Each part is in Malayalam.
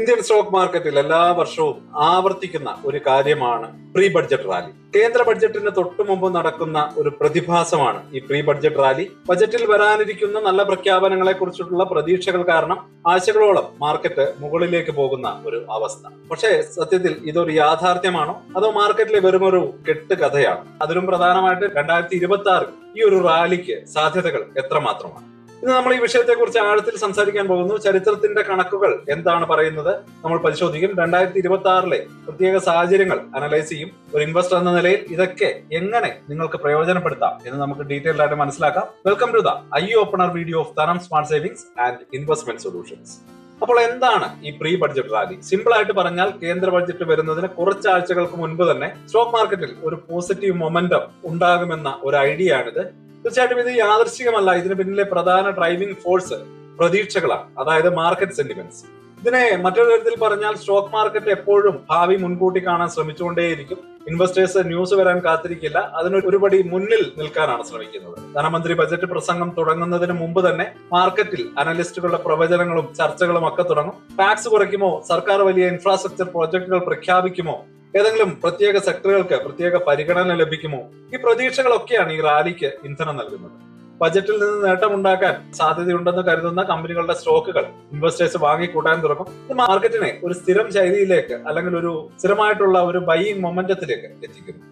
ഇന്ത്യൻ സ്റ്റോക്ക് മാർക്കറ്റിൽ എല്ലാ വർഷവും ആവർത്തിക്കുന്ന ഒരു കാര്യമാണ് പ്രീ ബഡ്ജറ്റ് റാലി. കേന്ദ്ര ബഡ്ജറ്റിന് തൊട്ടു മുമ്പ് നടക്കുന്ന ഒരു പ്രതിഭാസമാണ് ഈ പ്രീ ബഡ്ജറ്റ് റാലി. ബജറ്റിൽ വരാനിരിക്കുന്ന നല്ല പ്രഖ്യാപനങ്ങളെ കുറിച്ചിട്ടുള്ള പ്രതീക്ഷകൾ കാരണം ആഴ്ചകളോളം മാർക്കറ്റ് മുകളിലേക്ക് പോകുന്ന ഒരു അവസ്ഥ. പക്ഷേ സത്യത്തിൽ ഇതൊരു യാഥാർത്ഥ്യമാണോ അതോ മാർക്കറ്റിലെ വെറുമൊരു കെട്ടുകഥയാണോ? അതിലും പ്രധാനമായിട്ട് 2026 ഈ ഒരു റാലിക്ക് സാധ്യതകൾ എത്രമാത്രമാണ്? ഇന്ന് നമ്മൾ ഈ വിഷയത്തെ കുറിച്ച് ആഴത്തിൽ സംസാരിക്കാൻ പോകുന്നു. ചരിത്രത്തിന്റെ കണക്കുകൾ എന്താണ് പറയുന്നത് നമ്മൾ പരിശോധിക്കും. 2026 പ്രത്യേക സാഹചര്യങ്ങൾ അനലൈസ് ചെയ്യും. ഒരു ഇൻവെസ്റ്റർ എന്ന നിലയിൽ ഇതൊക്കെ എങ്ങനെ നിങ്ങൾക്ക് പ്രയോജനപ്പെടുത്താം എന്ന് നമുക്ക് ഡീറ്റെയിൽഡ് ആയിട്ട് മനസ്സിലാക്കാം. Welcome to the eye opener video of Dhanam smart savings and investment solutions. അപ്പോൾ എന്താണ് ഈ പ്രീ ബഡ്ജറ്റ് റാലി? സിമ്പിൾ ആയിട്ട് പറഞ്ഞാൽ കേന്ദ്ര ബഡ്ജറ്റ് വരുന്നതിന് കുറച്ച് ആഴ്ചകൾക്ക് മുൻപ് തന്നെ സ്റ്റോക്ക് മാർക്കറ്റിൽ ഒരു പോസിറ്റീവ് മൊമെന്റം ഉണ്ടാകുമെന്ന ഒരു ഐഡിയ ആണിത്. തീർച്ചയായിട്ടും ഇത് യാദൃശ്ചികമല്ല. ഇതിന് പിന്നിലെ പ്രധാന ഡ്രൈവിംഗ് ഫോഴ്സ് പ്രതീക്ഷകളാണ്, അതായത് മാർക്കറ്റ് സെന്റിമെന്റ്സ്. ഇതിനെ മറ്റൊരു തരത്തിൽ പറഞ്ഞാൽ സ്റ്റോക്ക് മാർക്കറ്റ് എപ്പോഴും ഭാവി മുൻകൂട്ടി കാണാൻ ശ്രമിച്ചുകൊണ്ടേയിരിക്കും. ഇൻവെസ്റ്റേഴ്സ് ന്യൂസ് വരാൻ കാത്തിരിക്കില്ല, അതിനൊരുപടി മുന്നിൽ നിൽക്കാനാണ് ശ്രമിക്കുന്നത്. ധനമന്ത്രി ബജറ്റ് പ്രസംഗം തുടങ്ങുന്നതിന് മുമ്പ് തന്നെ മാർക്കറ്റിൽ അനലിസ്റ്റുകളുടെ പ്രവചനങ്ങളും ചർച്ചകളും ഒക്കെ തുടങ്ങും. ടാക്സ് കുറയ്ക്കുമോ, സർക്കാർ വലിയ ഇൻഫ്രാസ്ട്രക്ചർ പ്രോജക്ടുകൾ പ്രഖ്യാപിക്കുമോ, ഏതെങ്കിലും പ്രത്യേക സെക്ടറുകൾക്ക് പ്രത്യേക പരിഗണന ലഭിക്കുമോ, ഈ പ്രതീക്ഷകളൊക്കെയാണ് ഈ റാലിക്ക് ഇന്ധനം നൽകുന്നത്. ബജറ്റിൽ നിന്ന് നേട്ടമുണ്ടാക്കാൻ സാധ്യതയുണ്ടെന്ന് കരുതുന്ന കമ്പനികളുടെ സ്റ്റോക്കുകൾ ഇൻവെസ്റ്റേഴ്സ് വാങ്ങിക്കൂട്ടാൻ തുടങ്ങും. ഇത് മാർക്കറ്റിനെ ഒരു സ്ഥിരം ശൈലിയിലേക്ക് അല്ലെങ്കിൽ ഒരു സ്ഥിരമായിട്ടുള്ള ഒരു ബൈയിങ് മൊമെന്റത്തിലേക്ക് എത്തിക്കുന്നു.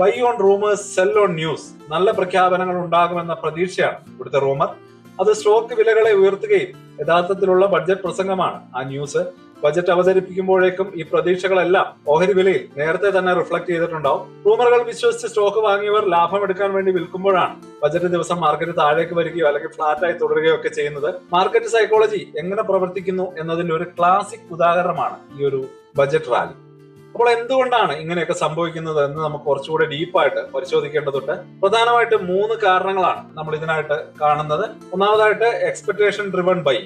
Buy on rumours, sell on news. നല്ല പ്രഖ്യാപനങ്ങൾ ഉണ്ടാകുമെന്ന പ്രതീക്ഷയാണ് ഇവിടുത്തെ റൂമർ. അത് സ്റ്റോക്ക് വിലകളെ ഉയർത്തുകയും യഥാർത്ഥത്തിലുള്ള ബഡ്ജറ്റ് പ്രസംഗമാണ് ആ ന്യൂസ്. ബജറ്റ് അവതരിപ്പിക്കുമ്പോഴേക്കും ഈ പ്രതീക്ഷകളെല്ലാം ഓഹരി വിലയിൽ നേരത്തെ തന്നെ റിഫ്ലക്ട് ചെയ്തിട്ടുണ്ടാവും. റൂമറുകൾ വിശ്വസിച്ച് സ്റ്റോക്ക് വാങ്ങിയവർ ലാഭം എടുക്കാൻ വേണ്ടി വിൽക്കുമ്പോഴാണ് ബജറ്റ് ദിവസം മാർക്കറ്റ് താഴേക്ക് വരികയോ അല്ലെങ്കിൽ ഫ്ലാറ്റായി തുടരുകയോ ഒക്കെ ചെയ്യുന്നത്. മാർക്കറ്റ് സൈക്കോളജി എങ്ങനെ പ്രവർത്തിക്കുന്നു എന്നതിന്റെ ഒരു ക്ലാസിക് ഉദാഹരണമാണ് ഈ ഒരു ബജറ്റ് റാലി. അപ്പോൾ എന്തുകൊണ്ടാണ് ഇങ്ങനെയൊക്കെ സംഭവിക്കുന്നത് എന്ന് നമുക്ക് കുറച്ചുകൂടെ ഡീപ്പായിട്ട് പരിശോധിക്കേണ്ടതുണ്ട്. പ്രധാനമായിട്ട് 3 കാരണങ്ങളാണ് നമ്മൾ ഇതിനായിട്ട് കാണുന്നത്. ഒന്നാമതായിട്ട് എക്സ്പെക്ടേഷൻ ഡ്രിവൺ ബൈ.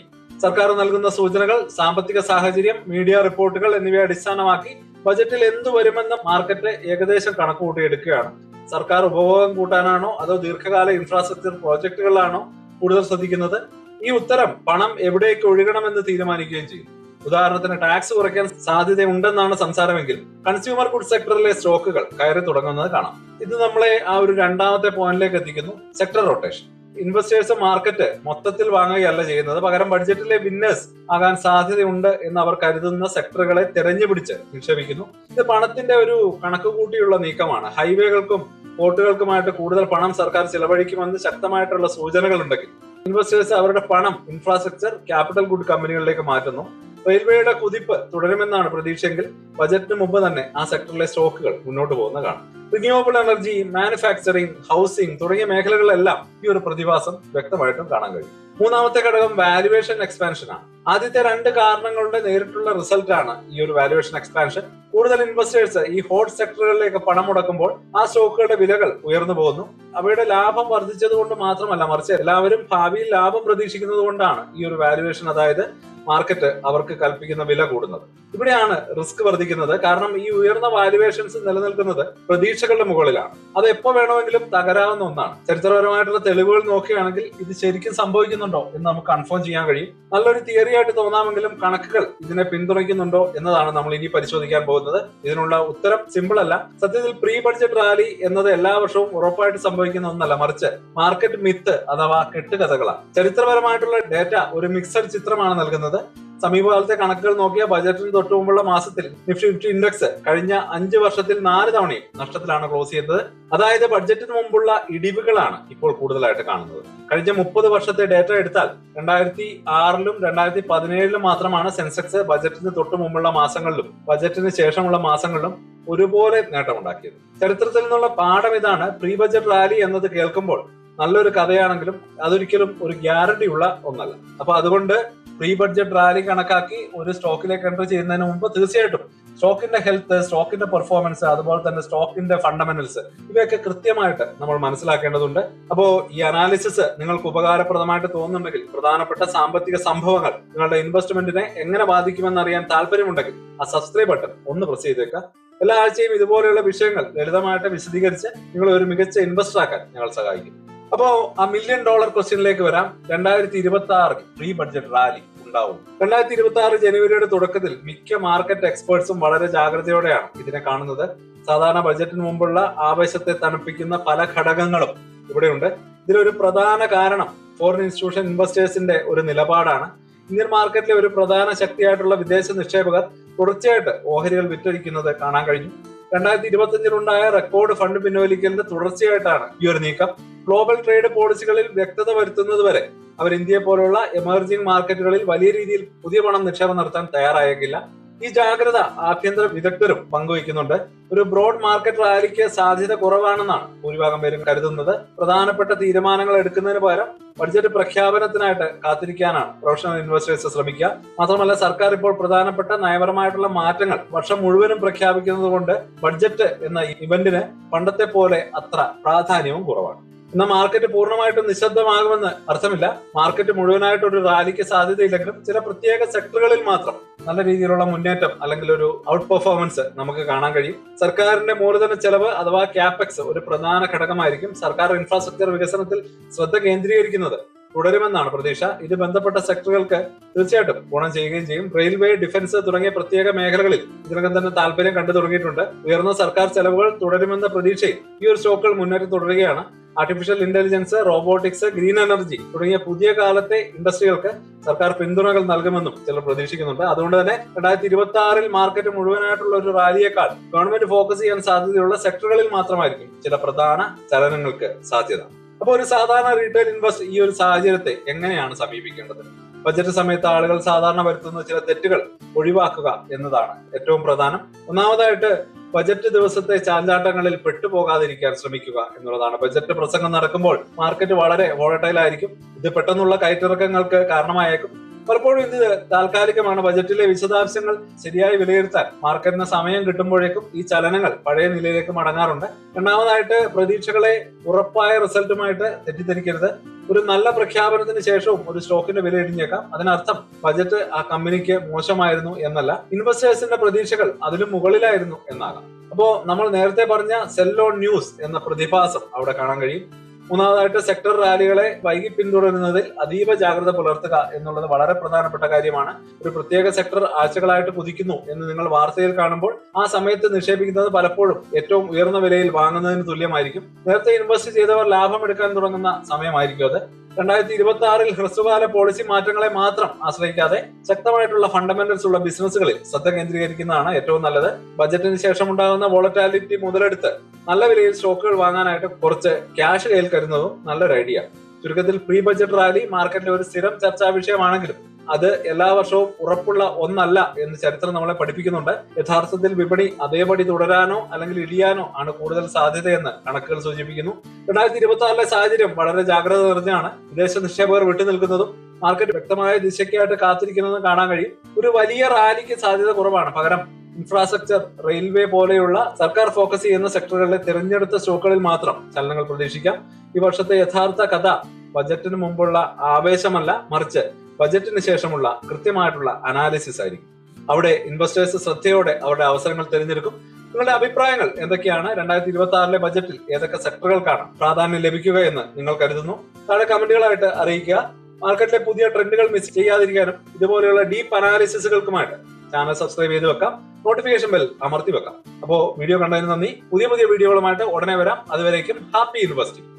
സർക്കാർ നൽകുന്ന സൂചനകൾ, സാമ്പത്തിക സാഹചര്യം, മീഡിയ റിപ്പോർട്ടുകൾ എന്നിവയെ അടിസ്ഥാനമാക്കി ബജറ്റിൽ എന്തു വരുമെന്ന് മാർക്കറ്റ് ഏകദേശം കണക്കുകൂട്ടി എടുക്കുകയാണ്. സർക്കാർ ഉപഭോഗം കൂട്ടാനാണോ അതോ ദീർഘകാല ഇൻഫ്രാസ്ട്രക്ചർ പ്രോജക്ടുകളിലാണോ കൂടുതൽ ശ്രദ്ധിക്കുന്നത്? ഈ ഉത്തരം പണം എവിടേക്ക് ഒഴുകണമെന്ന് തീരുമാനിക്കുകയും ചെയ്യും. ഉദാഹരണത്തിന് ടാക്സ് കുറയ്ക്കാൻ സാധ്യതയുണ്ടെന്നാണ് സംസാരമെങ്കിൽ കൺസ്യൂമർ ഗുഡ് സെക്ടറിലെ സ്റ്റോക്കുകൾ കയറി തുടങ്ങുന്നത് കാണാം. ഇത് നമ്മളെ ആ ഒരു രണ്ടാമത്തെ പോയിന്റിലേക്ക് എത്തിക്കുന്നു, സെക്ടർ റൊട്ടേഷൻ. ഇൻവെസ്റ്റേഴ്സ് മാർക്കറ്റ് മൊത്തത്തിൽ വാങ്ങുകയല്ല ചെയ്യുന്നത്, പകരം ബഡ്ജറ്റിലെ വിന്നേഴ്സ് ആകാൻ സാധ്യതയുണ്ട് എന്ന് അവർ കരുതുന്ന സെക്ടറുകളെ തെരഞ്ഞുപിടിച്ച് നിക്ഷേപിക്കുന്നു. ഇത് പണത്തിന്റെ ഒരു കണക്കുകൂട്ടിയുള്ള നീക്കമാണ്. ഹൈവേകൾക്കും പോർട്ടുകൾക്കുമായിട്ട് കൂടുതൽ പണം സർക്കാർ ചിലവഴിക്കുമെന്ന് ശക്തമായിട്ടുള്ള സൂചനകൾ ഉണ്ടെങ്കിൽ ഇൻവെസ്റ്റേഴ്സ് അവരുടെ പണം ഇൻഫ്രാസ്ട്രക്ചർ, ക്യാപിറ്റൽ ഗുഡ് കമ്പനികളിലേക്ക് മാറ്റുന്നു. റെയിൽവേയുടെ കുതിപ്പ് തുടരുമെന്നാണ് പ്രതീക്ഷയെങ്കിൽ ബജറ്റിന് മുമ്പ് തന്നെ ആ സെക്ടറിലെ സ്റ്റോക്കുകൾ മുന്നോട്ട് പോകുന്ന കാണാം. റിന്യൂവബിൾ എനർജി, മാനുഫാക്ചറിംഗ്, ഹൗസിംഗ് തുടങ്ങിയ മേഖലകളിലെല്ലാം ഈ ഒരു പ്രതിഭാസം വ്യക്തമായിട്ടും കാണാൻ കഴിയും. മൂന്നാമത്തെ ഘടകം വാല്യുവേഷൻ എക്സ്പാൻഷൻ ആണ്. ആദ്യത്തെ 2 കാരണങ്ങളുടെ നേരിട്ടുള്ള റിസൾട്ട് ആണ് ഈ ഒരു വാല്യുവേഷൻ എക്സ്പാൻഷൻ. കൂടുതൽ ഇൻവെസ്റ്റേഴ്സ് ഈ ഹോട്ട് സെക്ടറുകളിലേക്ക് പണം മുടക്കുമ്പോൾ ആ സ്റ്റോക്കുകളുടെ വിലകൾ ഉയർന്നു പോകുന്നു. അവയുടെ ലാഭം വർദ്ധിച്ചത് കൊണ്ട് മാത്രമല്ല, മറിച്ച് എല്ലാവരും ഭാവിയിൽ ലാഭം പ്രതീക്ഷിക്കുന്നത് കൊണ്ടാണ് ഈ ഒരു വാല്യുവേഷൻ, അതായത് മാർക്കറ്റ് അവർക്ക് കൽപ്പിക്കുന്ന വില കൂടുന്നത്. ഇവിടെയാണ് റിസ്ക് വർദ്ധിക്കുന്നത്. കാരണം ഈ ഉയർന്ന വാല്യുവേഷൻസ് നിലനിൽക്കുന്നത് പ്രതീക്ഷകളുടെ മുകളിലാണ്. അത് എപ്പോ വേണമെങ്കിലും തകരാവുന്ന ഒന്നാണ്. ചരിത്രപരമായിട്ടുള്ള തെളിവുകൾ നോക്കുകയാണെങ്കിൽ ഇത് ശരിക്കും സംഭവിക്കുന്നുണ്ടോ എന്ന് നമുക്ക് കൺഫേം ചെയ്യാൻ കഴിയും. നല്ലൊരു തിയറി ആയിട്ട് തോന്നാമെങ്കിലും കണക്കുകൾ ഇതിനെ പിന്തുണയ്ക്കുന്നുണ്ടോ എന്നതാണ് നമ്മൾ ഇനി പരിശോധിക്കാൻ പോകുന്നത്. ഇതിനുള്ള ഉത്തരം സിമ്പിൾ അല്ല. സത്യത്തിൽ പ്രീ ബഡ്ജറ്റ് റാലി എന്നത് എല്ലാ വർഷവും ഉറപ്പായിട്ട് സംഭവിക്കുന്ന ഒന്നല്ല, മറിച്ച് മാർക്കറ്റ് മിത്ത് അഥവാ കെട്ടുകഥകളാണ്. ചരിത്രപരമായിട്ടുള്ള ഡേറ്റ ഒരു മിക്സഡ് ചിത്രമാണ് നൽകുന്നത്. സമീപകാലത്തെ കണക്കുകൾ നോക്കിയ ബജറ്റിന് തൊട്ടു മുമ്പുള്ള മാസത്തിൽ നിഫ്റ്റി 50 ഇൻഡെക്സ് കഴിഞ്ഞ 5 വർഷത്തിൽ 4 തവണയും നഷ്ടത്തിലാണ് ക്ലോസ് ചെയ്തത്. അതായത് ബഡ്ജറ്റിന് മുമ്പുള്ള ഇടിവുകളാണ് ഇപ്പോൾ കൂടുതലായിട്ട് കാണുന്നത്. കഴിഞ്ഞ 30 വർഷത്തെ ഡേറ്റ എടുത്താൽ 2006-ലും 2017-ലും മാത്രമാണ് സെൻസെക്സ് ബജറ്റിന് തൊട്ടു മുമ്പുള്ള മാസങ്ങളിലും ബജറ്റിന് ശേഷമുള്ള മാസങ്ങളിലും ഒരുപോലെ നേട്ടമുണ്ടാക്കിയത്. ചരിത്രത്തിൽ നിന്നുള്ള പാഠം ഇതാണ്. പ്രീ ബജറ്റ് റാലി എന്നത് കേൾക്കുമ്പോൾ നല്ലൊരു കഥയാണെങ്കിലും അതൊരിക്കലും ഒരു ഗ്യാരണ്ടി ഉള്ള ഒന്നല്ല. അപ്പൊ അതുകൊണ്ട് പ്രീ ബഡ്ജറ്റ് റാലി കണക്കാക്കി ഒരു സ്റ്റോക്കിലേക്ക് എൻട്രി ചെയ്യുന്നതിന് മുമ്പ് തീർച്ചയായിട്ടും സ്റ്റോക്കിന്റെ ഹെൽത്ത്, സ്റ്റോക്കിന്റെ പെർഫോമൻസ്, അതുപോലെ തന്നെ സ്റ്റോക്കിന്റെ ഫണ്ടമെന്റൽസ് ഇവയൊക്കെ കൃത്യമായിട്ട് നമ്മൾ മനസ്സിലാക്കേണ്ടതുണ്ട്. അപ്പോൾ ഈ അനാലിസിസ് നിങ്ങൾക്ക് ഉപകാരപ്രദമായിട്ട് തോന്നുന്നുണ്ടെങ്കിൽ, പ്രധാനപ്പെട്ട സാമ്പത്തിക സംഭവങ്ങൾ നിങ്ങളുടെ ഇൻവെസ്റ്റ്മെന്റിനെ എങ്ങനെ ബാധിക്കുമെന്ന് അറിയാൻ താല്പര്യമുണ്ടെങ്കിൽ ആ സബ്സ്ക്രൈബ് ബട്ടൺ ഒന്ന് പ്രസ് ചെയ്തേക്കുക. എല്ലാ ആഴ്ചയും ഇതുപോലെയുള്ള വിഷയങ്ങൾ ലളിതമായിട്ട് വിശദീകരിച്ച് നിങ്ങളെ ഒരു മികച്ച ഇൻവെസ്റ്റർ ആക്കാൻ ഞങ്ങൾ സഹായിക്കും. അപ്പോ ആ $1 മില്യൺ ക്വസ്റ്റ്യനിലേക്ക് വരാം. 2026 പ്രീ ബഡ്ജറ്റ് റാലി ഉണ്ടാകും. ഉണ്ടാവും. 2026 ജനുവരിയുടെ തുടക്കത്തിൽ മിക്ക മാർക്കറ്റ് എക്സ്പേർട്സും വളരെ ജാഗ്രതയോടെയാണ് ഇതിനെ കാണുന്നത്. സാധാരണ ബജറ്റിന് മുമ്പുള്ള ആവേശത്തെ തണുപ്പിക്കുന്ന പല ഘടകങ്ങളും ഇവിടെയുണ്ട്. ഇതിലൊരു പ്രധാന കാരണം ഫോറിൻ ഇൻസ്റ്റിറ്റ്യൂഷൻ ഇൻവെസ്റ്റേഴ്സിന്റെ ഒരു നിലപാടാണ്. ഇന്ത്യൻ മാർക്കറ്റിലെ ഒരു പ്രധാന ശക്തിയായിട്ടുള്ള വിദേശ നിക്ഷേപകർ തുടർച്ചയായിട്ട് ഓഹരികൾ വിറ്റഴിക്കുന്നത് കാണാൻ കഴിഞ്ഞു. 2025 റെക്കോർഡ് ഫണ്ട് പിൻവലിക്കലിന്റെ തുടർച്ചയായിട്ടാണ് ഈ ഒരു നീക്കം. ഗ്ലോബൽ ട്രേഡ് പോളിസികളിൽ വ്യക്തത വരുത്തുന്നത് വരെ അവർ ഇന്ത്യയെ പോലുള്ള എമർജിംഗ് മാർക്കറ്റുകളിൽ വലിയ രീതിയിൽ പുതിയ പണം നിക്ഷേപം നടത്താൻ തയ്യാറായേക്കില്ല. ഈ ജാഗ്രത ആഭ്യന്തര വിദഗ്ധരും പങ്കുവയ്ക്കുന്നുണ്ട്. ഒരു ബ്രോഡ് മാർക്കറ്റ് റാലിക്ക് സാധ്യത കുറവാണെന്നാണ് ഭൂരിഭാഗം പേരും കരുതുന്നത്. പ്രധാനപ്പെട്ട തീരുമാനങ്ങൾ എടുക്കുന്നതിന് പകരം ബഡ്ജറ്റ് പ്രഖ്യാപനത്തിനായിട്ട് കാത്തിരിക്കാനാണ് പ്രൊഫഷണൽ ഇൻവെസ്റ്റേഴ്സ് ശ്രമിക്കുക. മാത്രമല്ല, സർക്കാർ ഇപ്പോൾ പ്രധാനപ്പെട്ട നയപരമായിട്ടുള്ള മാറ്റങ്ങൾ വർഷം മുഴുവനും പ്രഖ്യാപിക്കുന്നത് കൊണ്ട് ബഡ്ജറ്റ് എന്ന ഇവന്റിന് പണ്ടത്തെ പോലെ അത്ര പ്രാധാന്യവും കുറവാണ്. എന്നാൽ മാർക്കറ്റ് പൂർണ്ണമായിട്ടും നിശബ്ദമാകുമെന്ന് അർത്ഥമില്ല. മാർക്കറ്റ് മുഴുവനായിട്ട് ഒരു റാലിക്ക് സാധ്യതയില്ലെങ്കിലും ചില പ്രത്യേക സെക്ടറുകളിൽ മാത്രം നല്ല രീതിയിലുള്ള മുന്നേറ്റം അല്ലെങ്കിൽ ഒരു ഔട്ട് പെർഫോമൻസ് നമുക്ക് കാണാൻ കഴിയും. സർക്കാരിന്റെ മൂലധന ചെലവ് അഥവാ ക്യാപെക്സ് ഒരു പ്രധാന ഘടകമായിരിക്കും. സർക്കാർ ഇൻഫ്രാസ്ട്രക്ചർ വികസനത്തിൽ ശ്രദ്ധ കേന്ദ്രീകരിക്കുന്നത് തുടരുമെന്നാണ് പ്രതീക്ഷ. ഇത് ബന്ധപ്പെട്ട സെക്ടറുകൾക്ക് തീർച്ചയായിട്ടും ഗുണം ചെയ്യുകയും ചെയ്യും. റെയിൽവേ, ഡിഫൻസ് തുടങ്ങിയ പ്രത്യേക മേഖലകളിൽ ഇതിനകം തന്നെ താല്പര്യം കണ്ടു തുടങ്ങിയിട്ടുണ്ട്. ഉയർന്ന സർക്കാർ ചെലവുകൾ തുടരുമെന്ന പ്രതീക്ഷയിൽ ഈ ഒരു സ്റ്റോക്കുകൾ മുന്നേറി തുടരുകയാണ്. Artificial intelligence, robotics, green energy തുടങ്ങിയ പുതിയ കാലത്തെ ഇൻഡസ്ട്രികൾക്ക് സർക്കാർ പിന്തുണകൾ നൽകുമെന്നും ചിലർ പ്രതീക്ഷിക്കുന്നുണ്ട്. അതുകൊണ്ട് തന്നെ 2026 മാർക്കറ്റ് മുഴുവനായിട്ടുള്ള ഒരു റാലിയേക്കാൾ ഗവൺമെന്റ് ഫോക്കസ് ചെയ്യാൻ സാധ്യതയുള്ള സെക്ടറുകളിൽ മാത്രമായിരിക്കും ചില പ്രധാന ചലനങ്ങൾക്ക് സാധ്യത. അപ്പോൾ ഒരു സാധാരണ റീറ്റെയിൽ ഇൻവെസ്റ്റർ ഈ ഒരു സാഹചര്യത്തെ എങ്ങനെയാണ് സമീപിക്കേണ്ടത്? ബജറ്റ് സമയത്ത് ആളുകൾ സാധാരണ വരുത്തുന്ന ചില തെറ്റുകൾ ഒഴിവാക്കുക എന്നതാണ് ഏറ്റവും പ്രധാനം. ഒന്നാമതായിട്ട് ബജറ്റ് ദിവസത്തെ ചാഞ്ചാട്ടങ്ങളിൽ പെട്ടുപോകാതിരിക്കാൻ ശ്രമിക്കുക എന്നുള്ളതാണ്. ബജറ്റ് പ്രസംഗം നടക്കുമ്പോൾ മാർക്കറ്റ് വളരെ വോളറ്റൈൽ ആയിരിക്കും. ഇത് പെട്ടെന്നുള്ള കയറ്റിറക്കങ്ങൾക്ക് കാരണമായേക്കും. പലപ്പോഴും ഇത് താൽക്കാലികമാണ്. ബജറ്റിലെ വിശദാംശങ്ങൾ ശരിയായി വിലയിരുത്താൻ മാർക്കറ്റിന് സമയം കിട്ടുമ്പോഴേക്കും ഈ ചലനങ്ങൾ പഴയ നിലയിലേക്ക് മടങ്ങാറുണ്ട്. രണ്ടാമതായിട്ട് പ്രതീക്ഷകളെ ഉറപ്പായ റിസൾട്ടുമായിട്ട് തെറ്റിദ്ധരിക്കരുത്. ഒരു നല്ല പ്രഖ്യാപനത്തിന് ശേഷവും ഒരു സ്റ്റോക്കിന്റെ വില ഇടിഞ്ഞേക്കാം. അതിനർത്ഥം ബജറ്റ് ആ കമ്പനിക്ക് മോശമായിരുന്നു എന്നല്ല, ഇൻവെസ്റ്റേഴ്സിന്റെ പ്രതീക്ഷകൾ അതിലും മുകളിലായിരുന്നു എന്നാകാം. അപ്പോ നമ്മൾ നേരത്തെ പറഞ്ഞ സെൽ ഓൺ ന്യൂസ് എന്ന പ്രതിഭാസം അവിടെ കാണാൻ കഴിയും. മൂന്നാമതായിട്ട് സെക്ടർ റാലികളെ വൈകി പിന്തുടരുന്നതിൽ അതീവ ജാഗ്രത പുലർത്തുക എന്നുള്ളത് വളരെ പ്രധാനപ്പെട്ട കാര്യമാണ്. ഒരു പ്രത്യേക സെക്ടർ ആഴ്ചകളായിട്ട് കുതിക്കുന്നു എന്ന് നിങ്ങൾ വാർത്തയിൽ കാണുമ്പോൾ ആ സമയത്ത് നിക്ഷേപിക്കുന്നത് പലപ്പോഴും ഏറ്റവും ഉയർന്ന വിലയിൽ വാങ്ങുന്നതിന് തുല്യമായിരിക്കും. നേരത്തെ ഇൻവെസ്റ്റ് ചെയ്തവർ ലാഭം എടുക്കാൻ തുടങ്ങുന്ന സമയമായിരിക്കും അത്. 2026 ഹ്രസ്വകാല പോളിസി മാറ്റങ്ങളെ മാത്രം ആശ്രയിക്കാതെ ശക്തമായിട്ടുള്ള ഫണ്ടമെന്റൽസ് ഉള്ള ബിസിനസ്സുകളിൽ ശ്രദ്ധ കേന്ദ്രീകരിക്കുന്നതാണ് ഏറ്റവും നല്ലത്. ബജറ്റിന് ശേഷം ഉണ്ടാകുന്ന വോളറ്റാലിറ്റി മുതലെടുത്ത് നല്ല വിലയിൽ സ്റ്റോക്കുകൾ വാങ്ങാനായിട്ട് കുറച്ച് ക്യാഷ് കയ്യിൽ കരുതുന്നതും നല്ലൊരു ഐഡിയ. ചുരുക്കത്തിൽ പ്രീ ബജറ്റ് റാലി മാർക്കറ്റിലെ ഒരു സ്ഥിരം ചർച്ചാ വിഷയമാണെങ്കിലും അത് എല്ലാ വർഷവും ഉറപ്പുള്ള ഒന്നല്ല എന്ന് ചരിത്രം നമ്മളെ പഠിപ്പിക്കുന്നുണ്ട്. യഥാർത്ഥത്തിൽ വിപണി അതേപടി തുടരാനോ അല്ലെങ്കിൽ ഇടിയാനോ ആണ് കൂടുതൽ സാധ്യതയെന്ന് കണക്കുകൾ സൂചിപ്പിക്കുന്നു. 2026 സാഹചര്യം വളരെ ജാഗ്രത നിറഞ്ഞാണ്. വിദേശ നിക്ഷേപകർ വിട്ടുനിൽക്കുന്നതും മാർക്കറ്റ് വ്യക്തമായ ദിശയ്ക്കായിട്ട് കാത്തിരിക്കുന്നതും കാണാൻ കഴിയും. ഒരു വലിയ റാലിക്ക് സാധ്യത കുറവാണ്. പകരം ഇൻഫ്രാസ്ട്രക്ചർ, റെയിൽവേ പോലെയുള്ള സർക്കാർ ഫോക്കസ് ചെയ്യുന്ന സെക്ടറുകളിലെ തിരഞ്ഞെടുത്ത സ്റ്റോക്കുകളിൽ മാത്രം ചലനങ്ങൾ പ്രതീക്ഷിക്കാം. ഈ വർഷത്തെ യഥാർത്ഥ കഥ ബജറ്റിന് മുമ്പുള്ള ആവേശമല്ല, മറിച്ച് ബജറ്റിന് ശേഷമുള്ള കൃത്യമായിട്ടുള്ള അനാലിസിസ് ആയിരിക്കും. അവിടെ ഇൻവെസ്റ്റേഴ്സ് ശ്രദ്ധയോടെ അവരുടെ അവസരങ്ങൾ തിരഞ്ഞെടുക്കും. നിങ്ങളുടെ അഭിപ്രായങ്ങൾ എന്തൊക്കെയാണ്? 2026 ബജറ്റിൽ ഏതൊക്കെ സെക്ടറുകൾക്കാണ് പ്രാധാന്യം ലഭിക്കുക എന്ന് നിങ്ങൾ കരുതുന്നു? താഴെ കമന്റുകളായിട്ട് അറിയിക്കുക. മാർക്കറ്റിലെ പുതിയ ട്രെൻഡുകൾ മിസ് ചെയ്യാതിരിക്കാനും ഇതുപോലെയുള്ള ഡീപ്പ് അനാലിസിസുകൾക്കുമായിട്ട് ചാനൽ സബ്സ്ക്രൈബ് ചെയ്ത് വെക്കാം. നോട്ടിഫിക്കേഷൻ ബെൽ അമർത്തി വെക്കാം. അപ്പോൾ വീഡിയോ കണ്ടതിന് നന്ദി. പുതിയ വീഡിയോകളുമായിട്ട് ഉടനെ വരാം. അതുവരേക്കും ഹാപ്പി ഇൻവെസ്റ്റിംഗ്.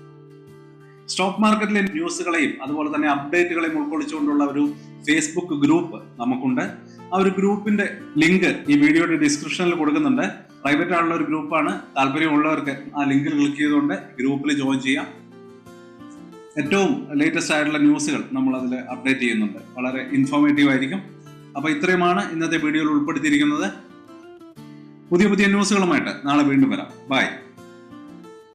സ്റ്റോക്ക് മാർക്കറ്റിലെ ന്യൂസുകളെയും അതുപോലെ തന്നെ അപ്ഡേറ്റുകളെയും ഉൾക്കൊള്ളിച്ചുകൊണ്ടുള്ള ഒരു ഫേസ്ബുക്ക് ഗ്രൂപ്പ് നമുക്കുണ്ട്. ആ ഒരു ഗ്രൂപ്പിന്റെ ലിങ്ക് ഈ വീഡിയോയുടെ ഡിസ്ക്രിപ്ഷനിൽ കൊടുക്കുന്നുണ്ട്. പ്രൈവറ്റ് ആയിട്ടുള്ള ഒരു ഗ്രൂപ്പാണ്. താല്പര്യമുള്ളവർക്ക് ആ ലിങ്കിൽ ക്ലിക്ക് ചെയ്തുകൊണ്ട് ഗ്രൂപ്പിൽ ജോയിൻ ചെയ്യാം. ഏറ്റവും ലേറ്റസ്റ്റ് ആയിട്ടുള്ള ന്യൂസുകൾ നമ്മൾ അതിൽ അപ്ഡേറ്റ് ചെയ്യുന്നുണ്ട്. വളരെ ഇൻഫോർമേറ്റീവ് ആയിരിക്കും. അപ്പോൾ ഇത്രയുമാണ് ഇന്നത്തെ വീഡിയോയിൽ ഉൾപ്പെടുത്തിയിരിക്കുന്നത്. പുതിയ ന്യൂസുകളുമായിട്ട് നാളെ വീണ്ടും വരാം. ബൈ.